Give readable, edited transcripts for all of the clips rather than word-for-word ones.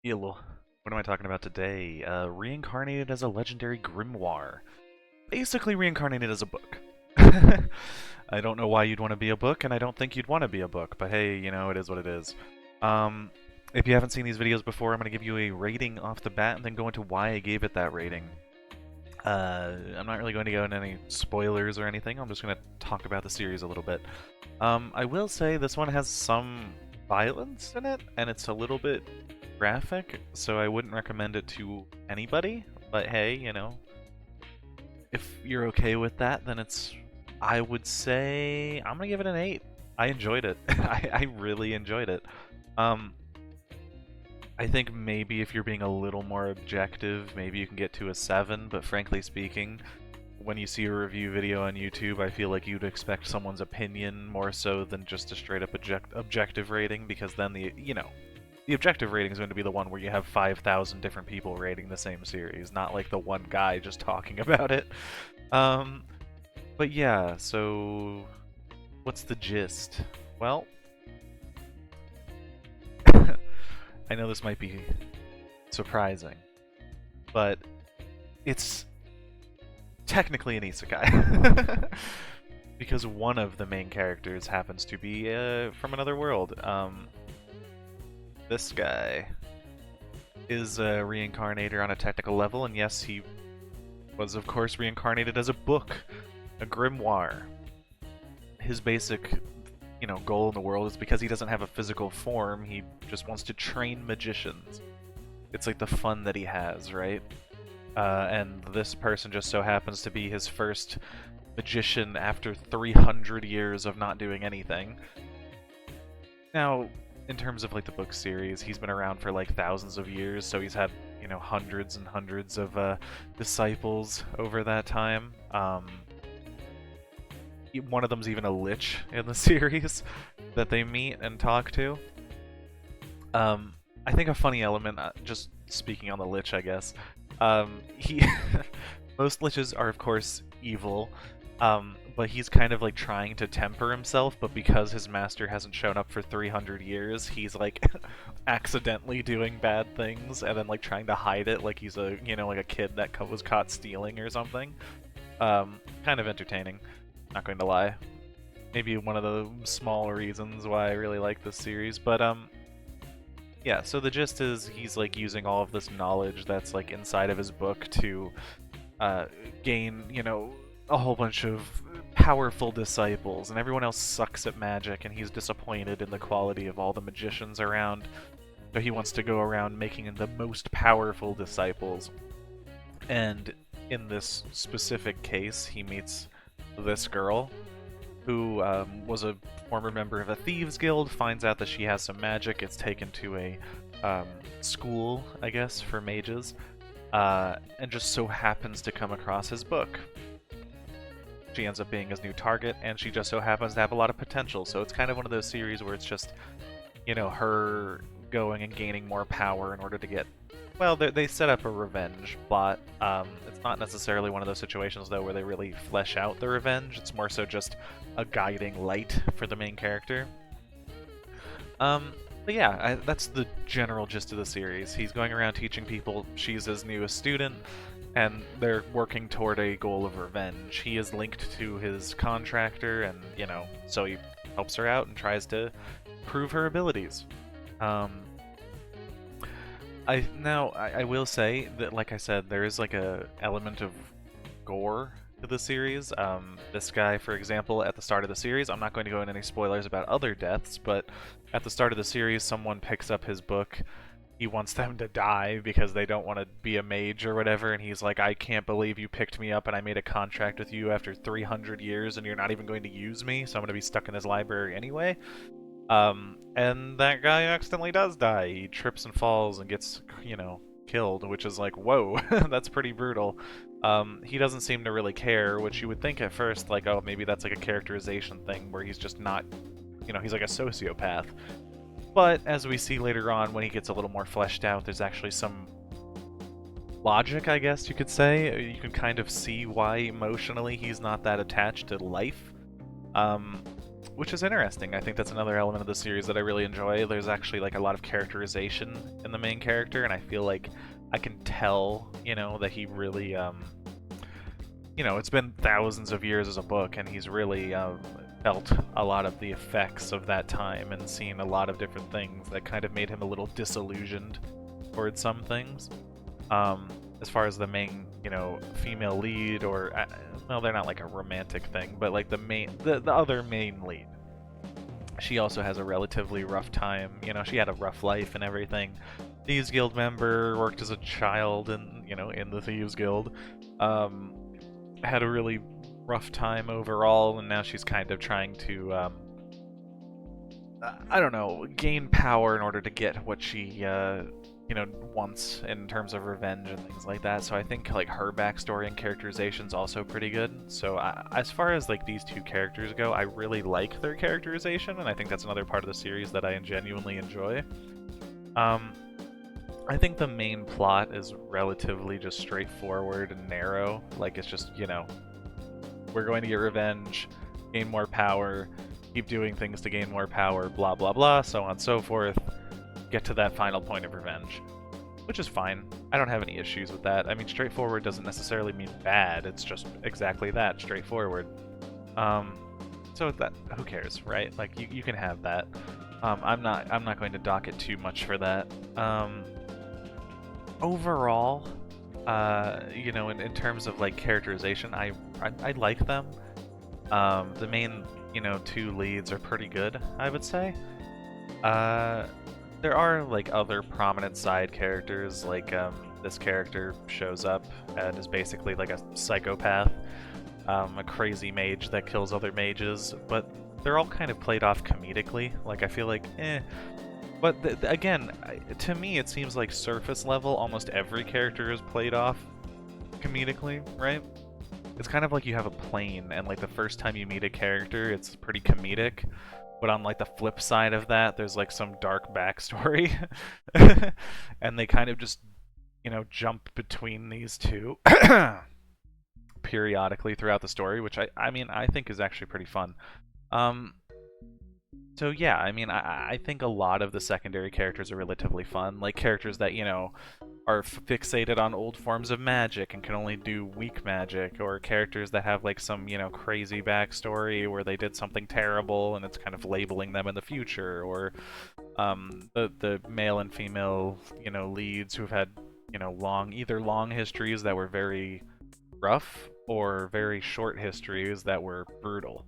Hello. What am I talking about today? Reincarnated as a legendary Grimoire. Basically reincarnated as a book. I don't know why you'd want to be a book, and I don't think you'd want to be a book, but hey, it is what it is. Um, if you haven't seen these videos before, I'm going to give you a rating off the bat and then go into why I gave it that rating. I'm not really going to go into any spoilers or anything, I'm just going to talk about the series a little bit. I will say this one has some violence in it, and it's a little bit graphic, so I wouldn't recommend it to anybody, but hey, if you're okay with that, then I would say, I'm gonna give it an 8. I enjoyed it. I really enjoyed it. Um, I think maybe if you're being a little more objective, maybe you can get to a 7, but frankly speaking, when you see a review video on YouTube, I feel like you'd expect someone's opinion more so than just a straight up objective rating, because then the objective rating is going to be the one where you have 5,000 different people rating the same series, not like the one guy just talking about it. Um, but yeah, so what's the gist? Well, I know this might be surprising, but it's technically an isekai. Because one of the main characters happens to be from another world. This guy is a reincarnator on a technical level, and yes, he was of course reincarnated as a book, a grimoire. His basic, goal in the world is because he doesn't have a physical form, he just wants to train magicians. It's like the fun that he has, right? And this person just so happens to be his first magician after 300 years of not doing anything. Now, in terms of like the book series, he's been around for like thousands of years, so he's had hundreds and hundreds of disciples over that time. One of them's even a lich in the series that they meet and talk to. I think a funny element, just speaking on the lich, I guess, he most liches are of course evil. But he's kind of like trying to temper himself, but because his master hasn't shown up for 300 years, he's like accidentally doing bad things and then like trying to hide it like he's a, like a kid that was caught stealing or something. Kind of entertaining, not going to lie. Maybe one of the small reasons why I really like this series, but yeah, so the gist is he's like using all of this knowledge that's like inside of his book to gain, a whole bunch of powerful disciples, and everyone else sucks at magic, and he's disappointed in the quality of all the magicians around, so he wants to go around making the most powerful disciples. And in this specific case, he meets this girl, who was a former member of a thieves guild, finds out that she has some magic, gets taken to a school, I guess, for mages, and just so happens to come across his book. She ends up being his new target, and she just so happens to have a lot of potential. So it's kind of one of those series where it's just, her going and gaining more power in order to get... Well, they set up a revenge plot. It's not necessarily one of those situations, though, where they really flesh out the revenge. It's more so just a guiding light for the main character. But yeah, that's the general gist of the series. He's going around teaching people, she's his newest student, and they're working toward a goal of revenge. He is linked to his contractor, and, so he helps her out and tries to prove her abilities. I will say that, like I said, there is like a element of gore to the series. This guy, for example, at the start of the series, I'm not going to go into any spoilers about other deaths, but at the start of the series, someone picks up his book. He wants them to die because they don't want to be a mage or whatever, and he's like, I can't believe you picked me up and I made a contract with you after 300 years and you're not even going to use me, so I'm going to be stuck in this library anyway. And that guy accidentally does die. He trips and falls and gets, killed, which is like, whoa, that's pretty brutal. He doesn't seem to really care, which you would think at first, like, oh, maybe that's like a characterization thing where he's just not, he's like a sociopath. But as we see later on, when he gets a little more fleshed out, there's actually some logic, I guess you could say. You can kind of see why emotionally he's not that attached to life. which is interesting. I think that's another element of the series that I really enjoy. There's actually like a lot of characterization in the main character, and I feel like I can tell, that he really, it's been thousands of years as a book, and he's really felt a lot of the effects of that time and seen a lot of different things that kind of made him a little disillusioned towards some things. As far as the main, female lead, or well, they're not like a romantic thing, but like the other main lead. She also has a relatively rough time. She had a rough life and everything. Thieves Guild member, worked as a child and in the Thieves Guild. Had a really rough time overall, and now she's kind of trying to, I don't know, gain power in order to get what she, wants in terms of revenge and things like that. So I think like her backstory and characterization's also pretty good. So as far as like these two characters go, I really like their characterization, and I think that's another part of the series that I genuinely enjoy. I think the main plot is relatively just straightforward and narrow. Like, it's just, we're going to get revenge, gain more power, keep doing things to gain more power, blah blah blah, so on and so forth, get to that final point of revenge. Which is fine. I don't have any issues with that. I mean, straightforward doesn't necessarily mean bad, it's just exactly that, straightforward. So that, who cares, right? Like, you can have that. I'm not going to dock it too much for that. Overall, in terms of like characterization, I like them. The main, two leads are pretty good, I would say. There are like other prominent side characters, like this character shows up and is basically like a psychopath, a crazy mage that kills other mages, but they're all kind of played off comedically. Like, I feel like, But again, to me, it seems like surface level, almost every character is played off comedically, right? It's kind of like you have a plane, and like the first time you meet a character, it's pretty comedic. But on like the flip side of that, there's like some dark backstory, and they kind of just, jump between these two periodically throughout the story, which I mean, I think is actually pretty fun. So yeah, I mean, I think a lot of the secondary characters are relatively fun, like characters that, are fixated on old forms of magic and can only do weak magic, or characters that have like some, crazy backstory where they did something terrible and it's kind of labeling them in the future, or the male and female, leads who've had, either long histories that were very rough or very short histories that were brutal.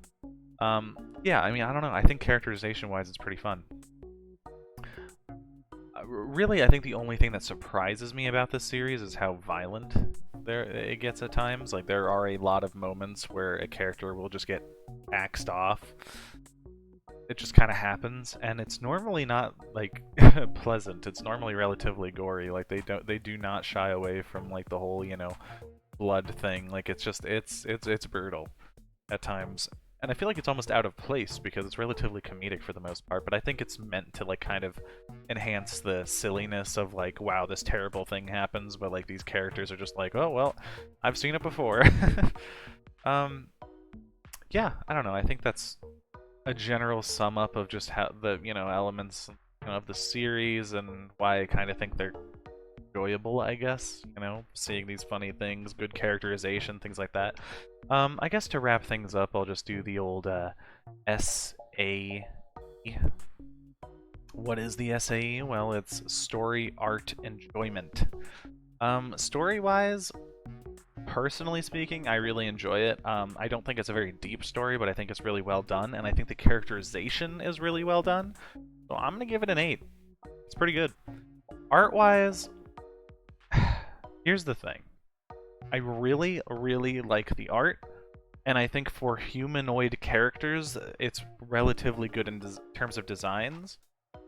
Yeah, I mean, I don't know. I think characterization-wise, it's pretty fun. Really, I think the only thing that surprises me about this series is how violent it gets at times. Like, there are a lot of moments where a character will just get axed off. It just kind of happens, and it's normally not like pleasant. It's normally relatively gory. Like, they do not shy away from like the whole, blood thing. Like, it's brutal at times. And I feel like it's almost out of place because it's relatively comedic for the most part, but I think it's meant to like kind of enhance the silliness of like, wow, this terrible thing happens, but like these characters are just like, oh well, I've seen it before. Yeah, I don't know. I think that's a general sum up of just how the, elements of the series and why I kind of think they're enjoyable, I guess, seeing these funny things, good characterization, things like that. I guess to wrap things up, I'll just do the old SAE. What is the SAE? Well, it's story, art, enjoyment. Story-wise, personally speaking, I really enjoy it. I don't think it's a very deep story, but I think it's really well done, and I think the characterization is really well done. So I'm gonna give it an 8. It's pretty good. Art-wise, here's the thing. I really, really like the art, and I think for humanoid characters, it's relatively good in terms of designs.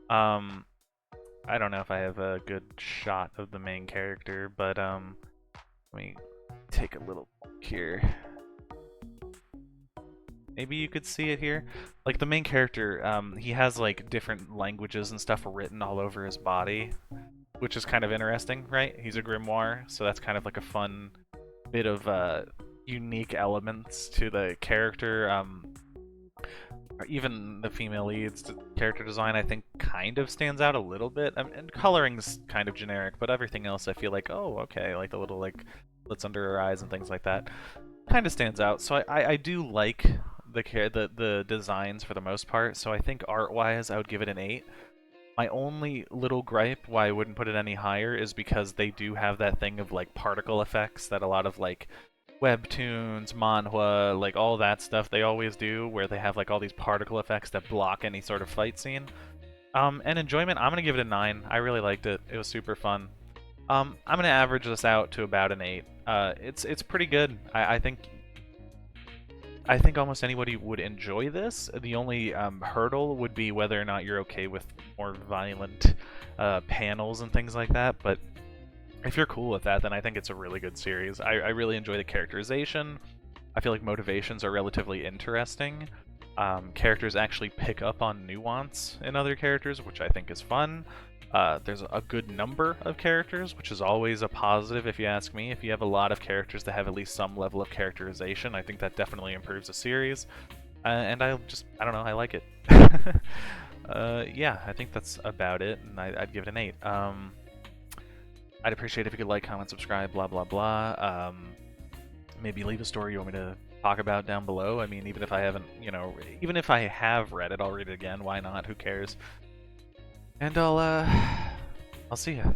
I don't know if I have a good shot of the main character, but let me take a little look here. Maybe you could see it here. Like, the main character, he has like different languages and stuff written all over his body, which is kind of interesting, right? He's a Grimoire, so that's kind of like a fun bit of unique elements to the character. even the female leads character design I think kind of stands out a little bit. And coloring's kind of generic, but everything else I feel like, oh, okay, like the little like slits under her eyes and things like that kind of stands out. So I do like the designs for the most part. So I think art-wise I would give it an 8. My only little gripe why I wouldn't put it any higher is because they do have that thing of like particle effects that a lot of like webtoons, manhwa, like all that stuff they always do, where they have like all these particle effects that block any sort of fight scene. And enjoyment, I'm gonna give it a 9. I really liked it. It was super fun. I'm gonna average this out to about an 8. It's pretty good. I think almost anybody would enjoy this. The only hurdle would be whether or not you're okay with more violent panels and things like that. But if you're cool with that, then I think it's a really good series. I really enjoy the characterization. I feel like motivations are relatively interesting. Characters actually pick up on nuance in other characters, which I think is fun. There's a good number of characters, which is always a positive if you ask me. If you have a lot of characters that have at least some level of characterization, I think that definitely improves a series. And I don't know, I like it. Yeah, I think that's about it, and I'd give it an 8. I'd appreciate if you could like, comment, subscribe, blah, blah, blah. Maybe leave a story you want me to talk about down below. I mean, even if I haven't, even if I have read it, I'll read it again. Why not? Who cares? And I'll see ya.